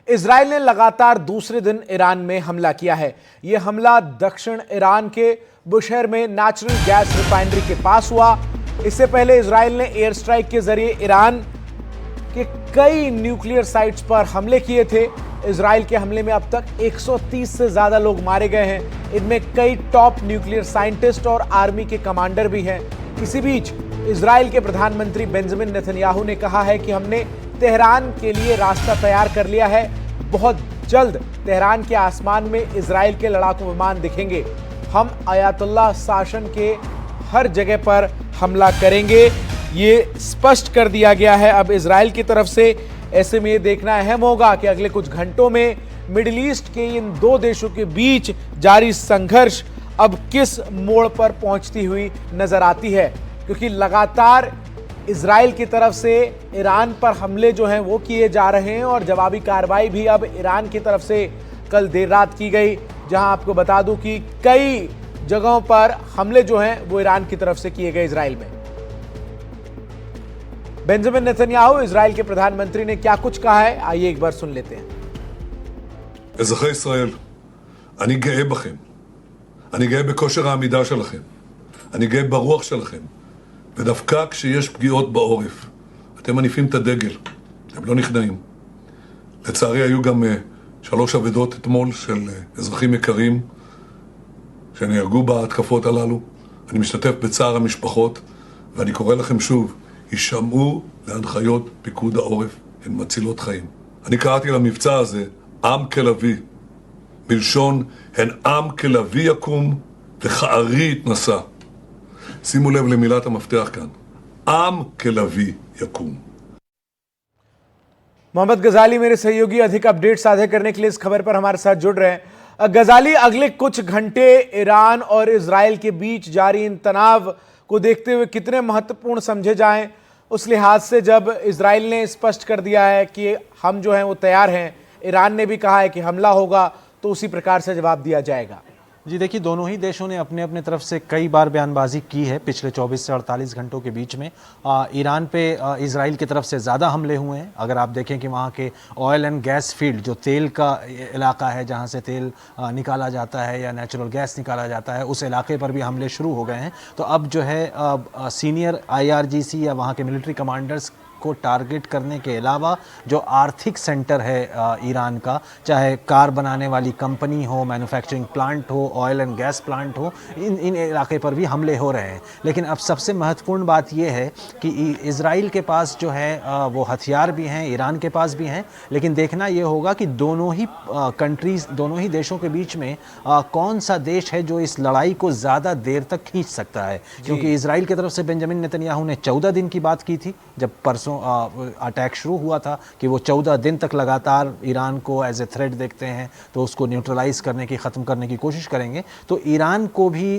Israel ने लगातार दूसरे दिन ईरान में हमला किया है। यह हमला दक्षिण ईरान के बुशहर में नेचुरल गैस रिफाइनरी के पास हुआ। इससे पहले इजराइल ने एयर स्ट्राइक के जरिए ईरान के कई न्यूक्लियर साइट्स पर हमले किए थे। इजराइल के हमले में अब तक 130 से ज्यादा लोग मारे गए हैं। इनमें कई टॉप न्यूक्लियर साइंटिस्ट और आर्मी के कमांडर भी हैं। इसी बीच इजराइल के प्रधानमंत्री बेंजामिन नेतन्याहू ने कहा है कि हमने तेहरान के लिए रास्ता तैयार कर लिया है। बहुत जल्द तेहरान के आसमान में इजराइल के लड़ाकू विमान दिखेंगे। हम अयातुल्लाह शासन के हर जगह पर हमला करेंगे, ये स्पष्ट कर दिया गया है अब इजराइल की तरफ से। ऐसे में ये देखना अहम होगा कि अगले कुछ घंटों में मिडिल ईस्ट के इन दो देशों के बीच जारी संघर्ष अब किस मोड़ पर पहुंचती हुई नजर आती है, क्योंकि लगातार इजराइल की तरफ से ईरान पर हमले जो हैं वो किए जा रहे हैं और जवाबी कार्रवाई भी अब ईरान की तरफ से कल देर रात की गई, जहां आपको बता दूं कि कई जगहों पर हमले जो हैं वो ईरान की तरफ से किए गए इजराइल में। बेंजामिन नेतन्याहू इजराइल के प्रधानमंत्री ने क्या कुछ कहा है, आइए एक बार सुन लेते हैं। אזרחי ישראל, אני גאה בכם. אני גאה בכושר העמידה שלכם. אני גאה ברוח שלכם. ודווקא כשיש פגיעות בעורף, אתם מניפים את הדגל. אתם לא נכנעים. לצערי היו גם 3 אבדות אתמול של אזרחים יקרים שנהרגו בהתקפות הללו. אני משתתף בצער המשפחות, ואני קורא לכם שוב, הישמעו להנחיות פיקוד העורף, הן מצילות חיים. אני קראתי למבצע הזה עם כלבי, בלשון הן עם כלבי יקום וכארי יתנסה. שימו לב למילת המפתח כאן, עם כלבי יקום. मोहम्मद गजाली मेरे सहयोगी अधिक अपडेट साझा करने के लिए इस खबर पर हमारे साथ जुड़ रहे हैं। गजाली, अगले कुछ घंटे ईरान और इजराइल के बीच जारी इन तनाव को देखते हुए कितने महत्वपूर्ण समझे जाएं, उस लिहाज से जब इजराइल ने स्पष्ट कर दिया है कि हम जो हैं वो तैयार हैं, ईरान ने भी कहा है कि हमला होगा तो उसी प्रकार से जवाब दिया जाएगा। जी देखिए, दोनों ही देशों ने अपने अपने तरफ से कई बार बयानबाजी की है पिछले 24 से 48 घंटों के बीच में। ईरान पे इजराइल की तरफ से ज़्यादा हमले हुए हैं। अगर आप देखें कि वहाँ के ऑयल एंड गैस फील्ड, जो तेल का इलाका है जहाँ से तेल निकाला जाता है या नेचुरल गैस निकाला जाता है, उस इलाके पर भी हमले शुरू हो गए हैं। तो अब जो है सीनियर IRGC या वहाँ के मिलिट्री कमांडर्स को टारगेट करने के अलावा जो आर्थिक सेंटर है ईरान का, चाहे कार बनाने वाली कंपनी हो, मैन्युफैक्चरिंग प्लांट हो, ऑयल एंड गैस प्लांट हो, इन इलाके पर भी हमले हो रहे हैं। लेकिन अब सबसे महत्वपूर्ण बात यह है कि इजराइल के पास जो है वो हथियार भी हैं, ईरान के पास भी हैं, लेकिन देखना ये होगा कि दोनों ही कंट्रीज, दोनों ही देशों के बीच में कौन सा देश है जो इस लड़ाई को ज़्यादा देर तक खींच सकता है। क्योंकि इजराइल की तरफ से बेंजामिन नेतन्याहू ने 14 दिन की बात की थी जब परसों अटैक शुरू हुआ था, कि वो 14 दिन तक लगातार ईरान को एज ए थ्रेट देखते हैं, तो उसको न्यूट्रलाइज करने की, ख़त्म करने की कोशिश करेंगे। तो ईरान को भी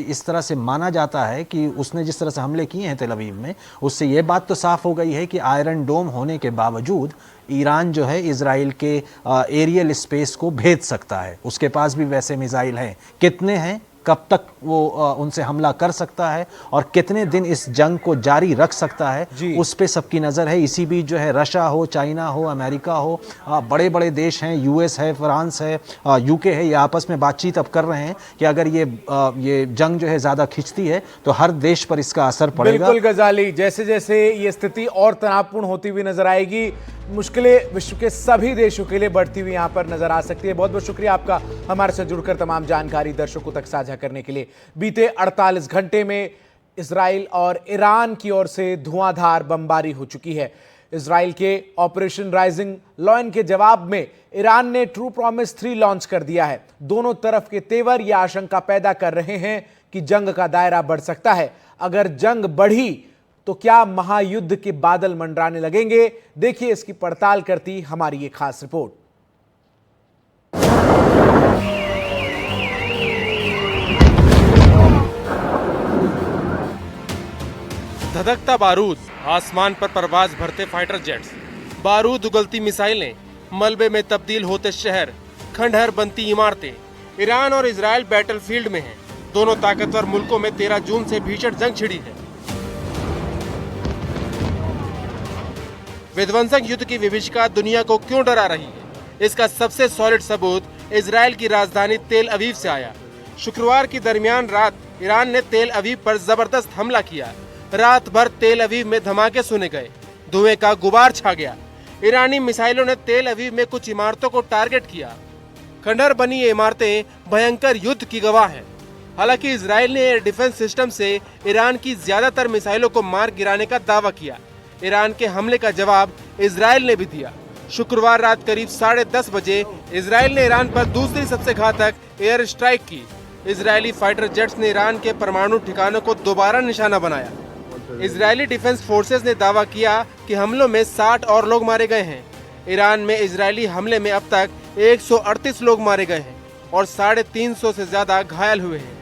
इस तरह से माना जाता है कि उसने जिस तरह से हमले किए हैं तेल अवीव में, उससे ये बात तो साफ हो गई है कि आयरन डोम होने के बावजूद ईरान जो है इजराइल के एरियल स्पेस को भेद सकता है। उसके पास भी वैसे मिसाइल हैं, कितने हैं, कब तक वो उनसे हमला कर सकता है और कितने दिन इस जंग को जारी रख सकता है, उस पे सबकी नज़र है। इसी बीच जो है रशिया हो, चाइना हो, अमेरिका हो, बड़े बड़े देश हैं, US है, फ्रांस है, UK है, ये आपस में बातचीत अब कर रहे हैं कि अगर ये जंग जो है ज़्यादा खिंचती है तो हर देश पर इसका असर पड़ेगा। बिल्कुल गजाली, जैसे जैसे ये स्थिति और तनावपूर्ण होती हुई नजर आएगी, मुश्किलें विश्व के सभी देशों के लिए बढ़ती हुई यहां पर नजर आ सकती है। बहुत बहुत शुक्रिया आपका हमारे साथ जुड़कर तमाम जानकारी दर्शकों तक साझा करने के लिए। बीते 48 घंटे में इजराइल और ईरान की ओर से धुआंधार बमबारी हो चुकी है। इजराइल के ऑपरेशन राइजिंग लॉयन के जवाब में ईरान ने ट्रू प्रॉमिस 3 लॉन्च कर दिया है। दोनों तरफ के तेवर यह आशंका पैदा कर रहे हैं कि जंग का दायरा बढ़ सकता है। अगर जंग बढ़ी तो क्या महायुद्ध के बादल मंडराने लगेंगे? देखिए इसकी पड़ताल करती हमारी ये खास रिपोर्ट। धधकता बारूद, आसमान पर परवाज भरते फाइटर जेट्स, बारूद उगलती मिसाइलें, मलबे में तब्दील होते शहर, खंडहर बनती इमारतें। ईरान और इजराइल बैटलफील्ड में हैं। दोनों ताकतवर मुल्कों में 13 जून से भीषण जंग छिड़ी है। विध्वंसक युद्ध की विभीषिका दुनिया को क्यों डरा रही है? इसका सबसे सॉलिड सबूत इजराइल की राजधानी तेल अवीव से आया। शुक्रवार की दरमियान रात ईरान ने तेल अवीव पर जबरदस्त हमला किया। रात भर तेल अवीव में धमाके सुने गए, धुएं का गुबार छा गया। ईरानी मिसाइलों ने तेल अवीव में कुछ इमारतों को टारगेट किया। खंडहर बनी ये इमारतें भयंकर युद्ध की गवाह हैं। हालांकि इजराइल ने एयर डिफेंस सिस्टम से ईरान की ज्यादातर मिसाइलों को मार गिराने का दावा किया। ईरान के हमले का जवाब इजराइल ने भी दिया। शुक्रवार रात करीब 10:30 बजे इजराइल ने ईरान पर दूसरी सबसे घातक एयर स्ट्राइक की। इजरायली फाइटर जेट्स ने ईरान के परमाणु ठिकानों को दोबारा निशाना बनाया। इजरायली डिफेंस फोर्सेस ने दावा किया कि हमलों में 60 और लोग मारे गए हैं। ईरान में इजरायली हमले में अब तक 138 लोग मारे गए हैं और 350 से ज्यादा घायल हुए हैं।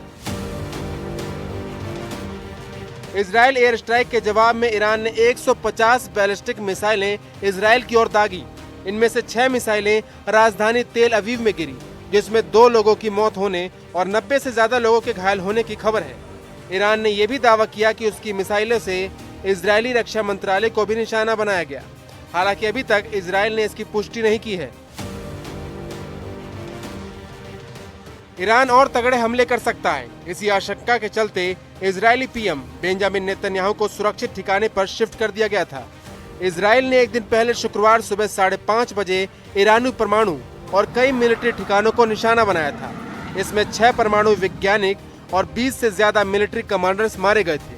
इजरायल एयर स्ट्राइक के जवाब में ईरान ने 150 बैलिस्टिक मिसाइलें इजराइल की ओर दागी। इनमें से 6 मिसाइलें राजधानी तेल अवीव में गिरी, जिसमें 2 लोगों की मौत होने और 90 से ज्यादा लोगों के घायल होने की खबर है। ईरान ने यह भी दावा किया कि उसकी मिसाइलों से इजरायली रक्षा मंत्रालय को भी निशाना बनाया गया। हालांकि अभी तक इजराइल ने इसकी पुष्टि नहीं की है। ईरान और तगड़े हमले कर सकता है, इसी आशंका के चलते इजरायली पीएम बेंजामिन नेतन्याहू को सुरक्षित ठिकाने पर शिफ्ट कर दिया गया था। इजराइल ने एक दिन पहले शुक्रवार सुबह 5:30 बजे ईरानी परमाणु और कई मिलिट्री ठिकानों को निशाना बनाया था। इसमें 6 परमाणु वैज्ञानिक और 20 से ज्यादा मिलिट्री कमांडर्स मारे गए थे।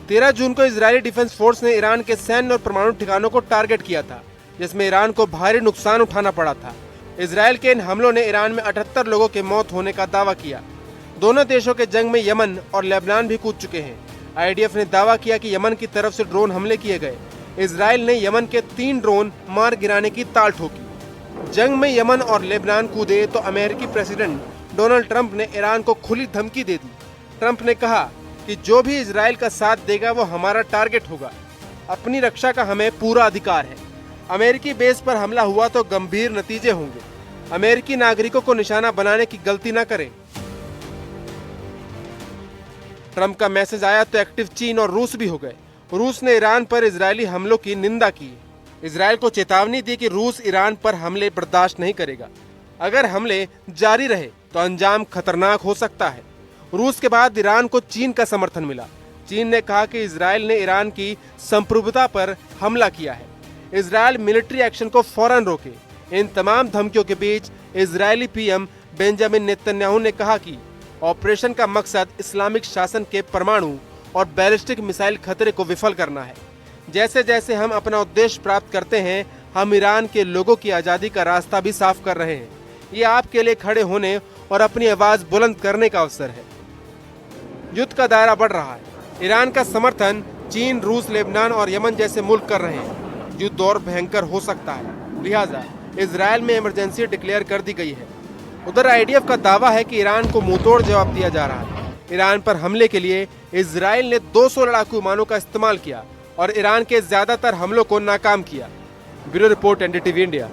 13 जून को इजरायली डिफेंस फोर्स ने ईरान के सैन्य और परमाणु ठिकानों को टारगेट किया था, जिसमें ईरान को भारी नुकसान उठाना पड़ा था। इजराइल के इन हमलों ने ईरान में 78 लोगों के मौत होने का दावा किया। दोनों देशों के जंग में यमन और लेबनान भी कूद चुके हैं। आईडीएफ ने दावा किया कि यमन की तरफ से ड्रोन हमले किए गए। इजराइल ने यमन के 3 ड्रोन मार गिराने की ताल ठोकी। जंग में यमन और लेबनान कूदे तो अमेरिकी प्रेसिडेंट डोनाल्ड ट्रंप ने ईरान को खुली धमकी दे दी। ट्रंप ने कहा कि जो भी इजराइल का साथ देगा वो हमारा टारगेट होगा। अपनी रक्षा का हमें पूरा अधिकार है। अमेरिकी बेस पर हमला हुआ तो गंभीर नतीजे होंगे। अमेरिकी नागरिकों को निशाना बनाने की गलती न करें। ट्रंप का मैसेज आया तो एक्टिव चीन और रूस भी हो गए। रूस ने ईरान पर इजरायली हमलों की निंदा की। इजराइल को चेतावनी दी कि रूस ईरान पर हमले बर्दाश्त नहीं करेगा। अगर हमले जारी रहे तो अंजाम खतरनाक हो सकता है। रूस के बाद ईरान को चीन का समर्थन मिला। चीन ने कहा कि इजराइल ने ईरान की संप्रभुता पर हमला किया है। इजराइल मिलिट्री एक्शन को फौरन रोके। इन तमाम धमकियों के बीच इजरायली पीएम बेंजामिन नेतन्याहू ने कहा कि ऑपरेशन का मकसद इस्लामिक शासन के परमाणु और बैलिस्टिक मिसाइल खतरे को विफल करना है। जैसे जैसे हम अपना उद्देश्य प्राप्त करते हैं, हम ईरान के लोगों की आज़ादी का रास्ता भी साफ कर रहे हैं। ये आपके लिए खड़े होने और अपनी आवाज़ बुलंद करने का अवसर है। युद्ध का दायरा बढ़ रहा है। ईरान का समर्थन चीन, रूस, लेबनान और यमन जैसे मुल्क कर रहे हैं। युद्ध और भयंकर हो सकता है, लिहाजा इजराइल में इमरजेंसी डिक्लेयर कर दी गई है। उधर आईडीएफ का दावा है कि ईरान को मुंहतोड़ जवाब दिया जा रहा है। ईरान पर हमले के लिए इजराइल ने 200 लड़ाकू विमानों का इस्तेमाल किया और ईरान के ज्यादातर हमलों को नाकाम किया। Bureau report, NDTV India.